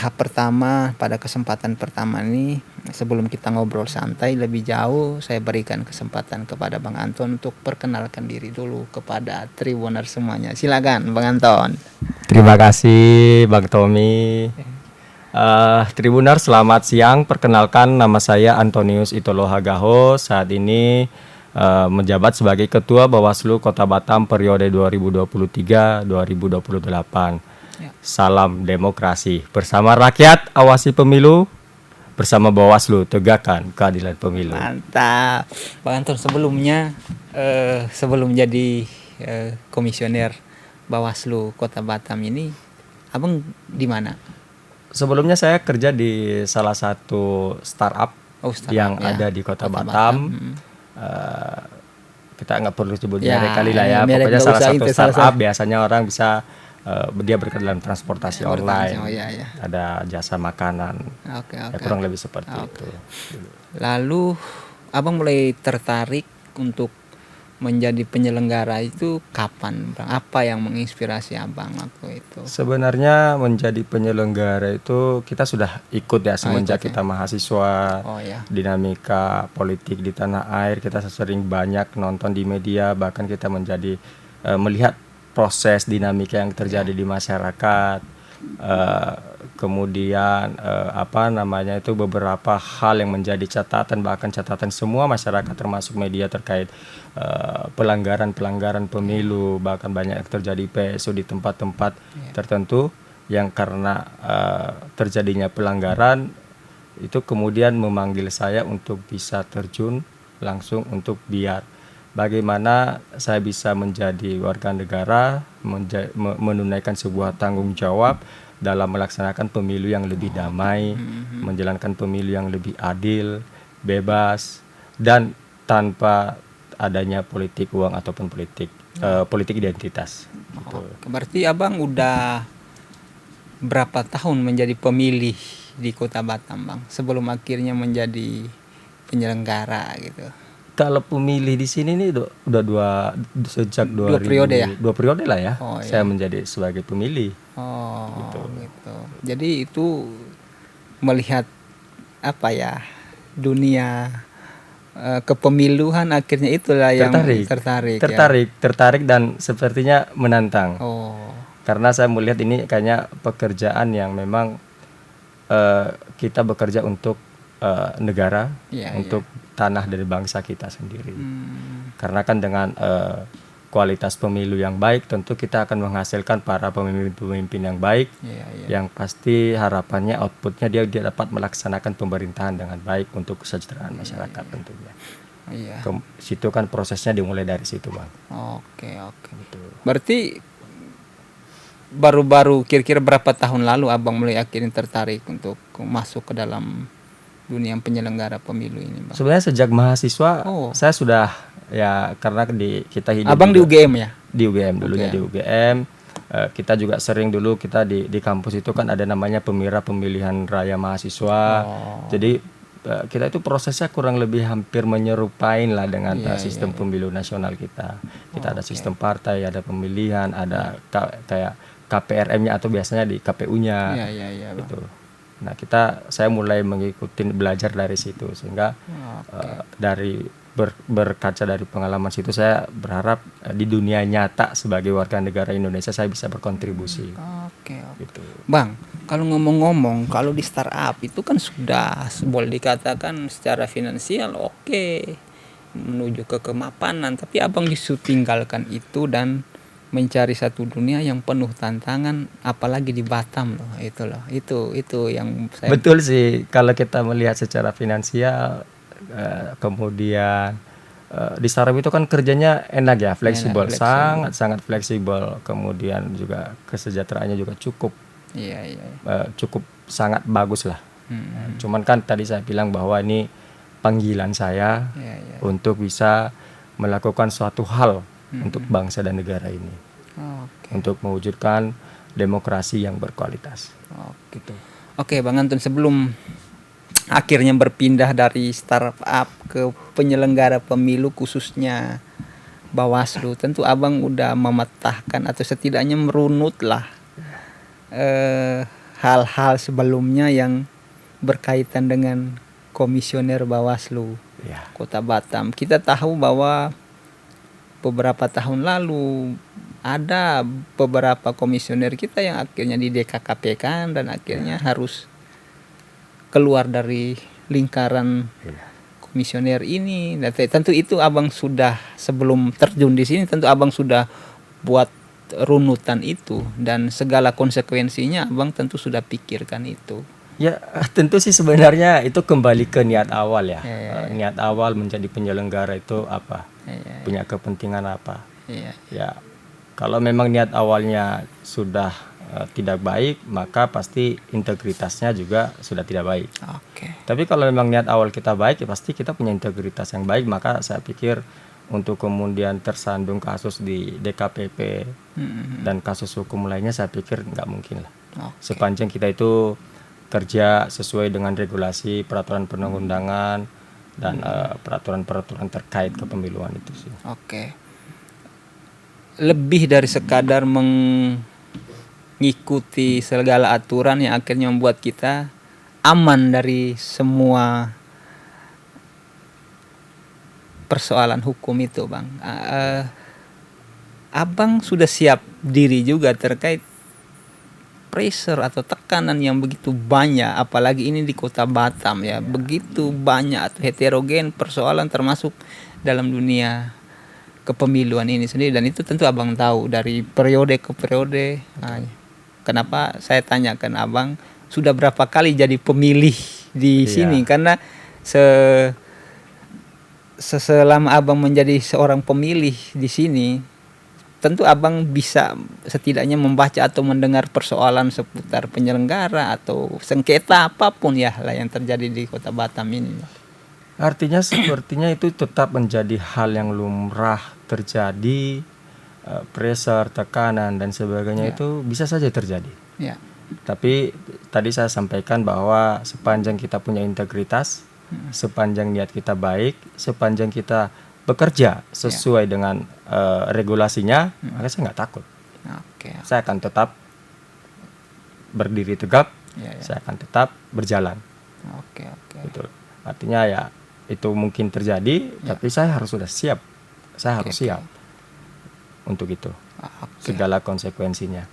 tahap pertama, pada kesempatan pertama ini, sebelum kita ngobrol santai lebih jauh, saya berikan kesempatan kepada Bang Anton untuk perkenalkan diri dulu kepada Tribuners semuanya. Silakan Bang Anton. Terima kasih Bang Tommy. Tribuners, selamat siang. Perkenalkan, nama saya Antonius Itoloha-Gaho. Saat ini menjabat sebagai Ketua Bawaslu Kota Batam periode 2023-2028. Salam demokrasi. Bersama rakyat, awasi pemilu. Bersama Bawaslu, tegakkan keadilan pemilu. Mantap. Bang Anton, sebelumnya sebelum jadi komisioner Bawaslu Kota Batam ini, Abang di mana? Sebelumnya saya kerja di salah satu startup yang ada di Kota Batam. Kita nggak perlu sebut merek kali lah ya. Pokoknya salah satu startup, biasanya orang bisa dia bergerak dalam transportasi online. Ada jasa makanan. Kurang lebih seperti itu. Lalu Abang mulai tertarik untuk menjadi penyelenggara itu kapan, Bang? Apa yang menginspirasi Abang waktu itu? Sebenarnya menjadi penyelenggara itu kita sudah ikut ya semenjak kita mahasiswa. Dinamika politik di tanah air kita sering banyak nonton di media, bahkan kita menjadi melihat proses dinamika yang terjadi di masyarakat. Kemudian beberapa hal yang menjadi catatan, bahkan catatan semua masyarakat termasuk media terkait pelanggaran pemilu, bahkan banyak yang terjadi PSU di tempat-tempat tertentu yang karena terjadinya pelanggaran itu kemudian memanggil saya untuk bisa terjun langsung untuk biar bagaimana saya bisa menjadi warga negara, menunaikan sebuah tanggung jawab dalam melaksanakan pemilu yang lebih damai, menjalankan pemilu yang lebih adil, bebas, dan tanpa adanya politik uang ataupun politik identitas. Berarti Abang udah berapa tahun menjadi pemilih di Kota Batam, Bang? Sebelum akhirnya menjadi penyelenggara gitu. Kalau pemilih di sini nih udah sejak 2 periode ya? 2 periode lah ya. Saya menjadi sebagai pemilih. Gitu. Jadi itu melihat dunia kepemiluan akhirnya itulah yang tertarik dan sepertinya menantang. Karena saya melihat ini kayaknya pekerjaan yang memang kita bekerja untuk negara, untuk tanah dari bangsa kita sendiri. Karena kan dengan kualitas pemilu yang baik, tentu kita akan menghasilkan para pemimpin yang baik, yang pasti harapannya outputnya dia dapat melaksanakan pemerintahan dengan baik untuk kesejahteraan masyarakat tentunya. Situ kan prosesnya dimulai dari situ, Bang. Oke. Berarti baru-baru kira-kira berapa tahun lalu Abang mulai akhirnya tertarik untuk masuk ke dalam dunia penyelenggara pemilu ini, Bang? Sebenarnya sejak mahasiswa saya sudah karena kita hidup Abang di UGM ya? Di UGM dulunya. Di UGM kita juga sering dulu kita di kampus itu kan ada namanya pemilihan raya mahasiswa. Jadi kita itu prosesnya kurang lebih hampir menyerupain lah dengan sistem pemilu nasional kita. Kita ada sistem partai, ada pemilihan, ada kayak KPRM-nya atau biasanya di KPU-nya gitu. Nah saya mulai belajar dari situ sehingga dari berkaca dari pengalaman situ saya berharap di dunia nyata sebagai warga negara Indonesia saya bisa berkontribusi. Gitu. Bang, kalau ngomong-ngomong kalau di startup itu kan sudah boleh dikatakan secara finansial menuju ke kemapanan, tapi Abang justru tinggalkan itu dan mencari satu dunia yang penuh tantangan, apalagi di Batam loh. Itu yang saya... Betul sih, kalau kita melihat secara finansial, kemudian di startup itu kan kerjanya enak ya, fleksibel, sangat fleksibel, kemudian juga kesejahteraannya juga cukup sangat bagus lah. Cuman kan tadi saya bilang bahwa ini panggilan saya untuk bisa melakukan suatu hal untuk bangsa dan negara ini, untuk mewujudkan demokrasi yang berkualitas. Oke, Bang Anton, sebelum akhirnya berpindah dari startup ke penyelenggara pemilu khususnya Bawaslu, tentu Abang udah memetakan atau setidaknya merunut lah hal-hal sebelumnya yang berkaitan dengan komisioner Bawaslu Ya. Kota Batam. Kita tahu bahwa beberapa tahun lalu ada beberapa komisioner kita yang akhirnya di DKKP kan, dan akhirnya harus keluar dari lingkaran komisioner ini. Dan tentu itu abang sudah, sebelum terjun di sini tentu abang sudah buat runutan itu, dan segala konsekuensinya abang tentu sudah pikirkan itu. Ya, tentu sih sebenarnya itu kembali ke niat awal ya. Iya. Niat awal menjadi penyelenggara itu apa? Iya. Punya kepentingan apa? Iya. Ya, kalau memang niat awalnya sudah tidak baik, maka pasti integritasnya juga sudah tidak baik. Oke. Tapi kalau memang niat awal kita baik, ya pasti kita punya integritas yang baik. Maka saya pikir untuk kemudian tersandung kasus di DKPP dan kasus hukum lainnya, saya pikir nggak mungkin lah. Oke. Sepanjang kita itu kerja sesuai dengan regulasi, peraturan perundang-undangan, dan peraturan-peraturan terkait kepemiluan itu sih. Oke. Lebih dari sekadar mengikuti segala aturan yang akhirnya membuat kita aman dari semua persoalan hukum itu, Bang. Abang sudah siap diri juga terkait pressure atau tekanan yang begitu banyak, apalagi ini di Kota Batam ya, begitu banyak atau heterogen persoalan termasuk dalam dunia kepemiluan ini sendiri, dan itu tentu abang tahu dari periode ke periode. Nah, kenapa saya tanyakan abang sudah berapa kali jadi pemilih di sini, karena selama abang menjadi seorang pemilih di sini, tentu abang bisa setidaknya membaca atau mendengar persoalan seputar penyelenggara atau sengketa apapun ya lah yang terjadi di Kota Batam ini. Artinya sepertinya itu tetap menjadi hal yang lumrah terjadi, pressure, tekanan dan sebagainya itu bisa saja terjadi. Ya. Tapi tadi saya sampaikan bahwa sepanjang kita punya integritas, sepanjang niat kita baik, sepanjang kita bekerja sesuai dengan regulasinya, maka saya nggak takut. Oke. Saya akan tetap berdiri tegap, Ya. saya akan tetap berjalan. Oke. Betul. Artinya ya itu mungkin terjadi, tapi saya harus sudah siap. Saya harus siap untuk itu. Oke. Segala konsekuensinya.